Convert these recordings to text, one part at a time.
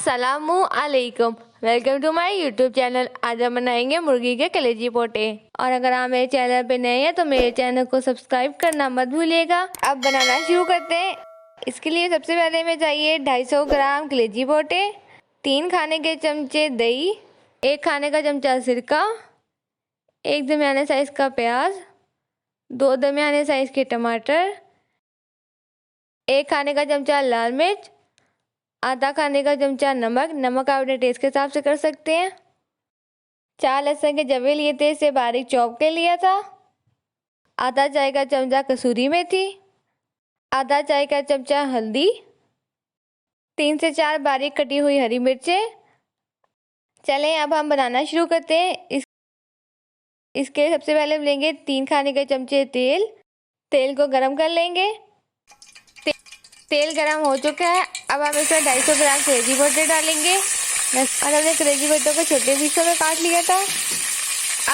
अस्सलाम वालेकुम, welcome to my YouTube channel. आज हम बनाएंगे मुर्गी के कलेजी पोटे। और अगर आप मेरे चैनल पे नए हैं तो मेरे चैनल को सब्सक्राइब करना मत भूलिएगा। अब बनाना शुरू करते हैं। इसके लिए सबसे पहले हमें चाहिए 250 ग्राम कलेजी पोटे, 3 खाने के चमचे दही, 1 खाने का चमचा सिरका, 1 दरमियाने साइज़ का प्याज, 2 दरमियाने साइज़ के टमाटर, 1 खाने का चमचा लाल मिर्च, आधा खाने का चमचा नमक आप अपने टेस्ट के हिसाब से कर सकते हैं। 4 लहसुन के जवे लिए थे, इसे बारीक चॉप कर लिया था। आधा चाय का चमचा कसूरी मेथी, आधा चाय का चमचा हल्दी, 3 से 4 बारीक कटी हुई हरी मिर्चें। चलें अब हम बनाना शुरू करते हैं। इसके सबसे पहले हम लेंगे 3 खाने के चमचे तेल को गरम कर लेंगे। तेल गरम हो चुका है। अब हम इसमें 250 ग्राम कलेजी पोटे डालेंगे और हमने कलेजी पोटों को छोटे पीसों में काट लिया था।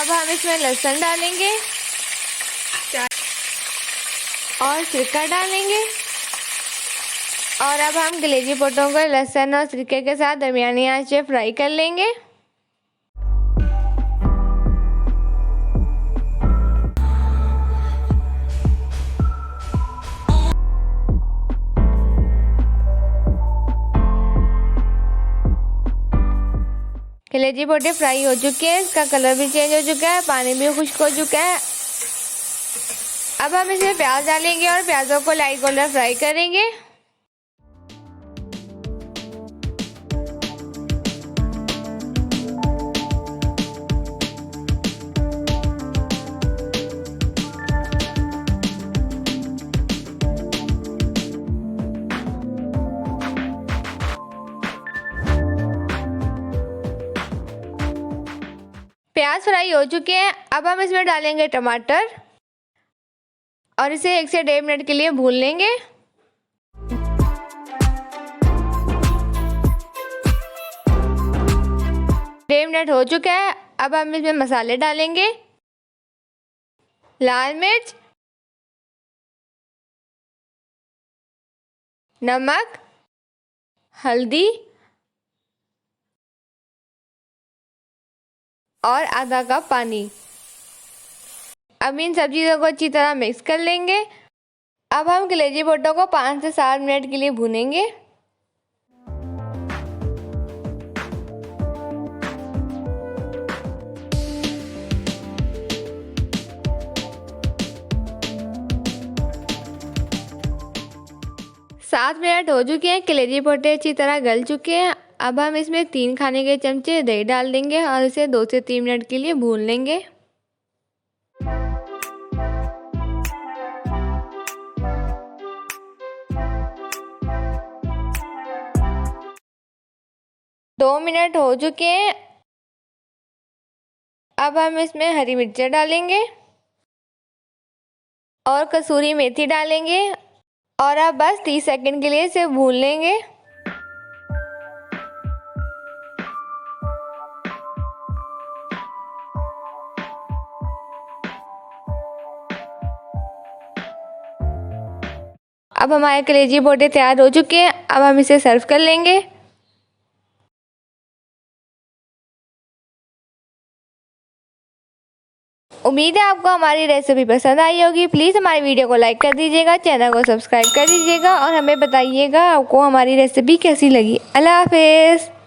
अब हम इसमें लहसुन डालेंगे और सिरका डालेंगे और अब हम कलेजी पोटों को लहसुन और सिरके के साथ दरमियानी आंच पे फ्राई कर लेंगे। कलेजी पोटे फ्राई हो चुके हैं, इसका कलर भी चेंज हो चुका है, पानी भी खुश्क हो चुका है। अब हम इसमें प्याज डालेंगे और प्याजों को लाइट गोल्डन फ्राई करेंगे। प्याज फ्राई हो चुके हैं। अब हम इसमें डालेंगे टमाटर और इसे 1 से 1.5 मिनट के लिए भून लेंगे। डेढ़ मिनट हो चुका है। अब हम इसमें मसाले डालेंगे। लाल मिर्च, नमक, हल्दी और आधा कप पानी। अब इन सब चीज़ों को अच्छी तरह मिक्स कर लेंगे। अब हम कलेजी पोटों को 5 से 7 मिनट के लिए भूनेंगे। सात मिनट हो चुके हैं, कलेजी पोटे अच्छी तरह गल चुके हैं। अब हम इसमें 3 खाने के चमचे दही डाल देंगे और इसे 2 से 3 मिनट के लिए भून लेंगे। दो मिनट हो चुके हैं। अब हम इसमें हरी मिर्चें डालेंगे और कसूरी मेथी डालेंगे और अब बस 30 सेकंड के लिए इसे भून लेंगे। अब हमारे कलेजी पोटे तैयार हो चुके हैं। अब हम इसे सर्व कर लेंगे। उम्मीद है आपको हमारी रेसिपी पसंद आई होगी। प्लीज़ हमारी वीडियो को लाइक कर दीजिएगा, चैनल को सब्सक्राइब कर दीजिएगा और हमें बताइएगा आपको हमारी रेसिपी कैसी लगी। अल्लाह हाफिज़।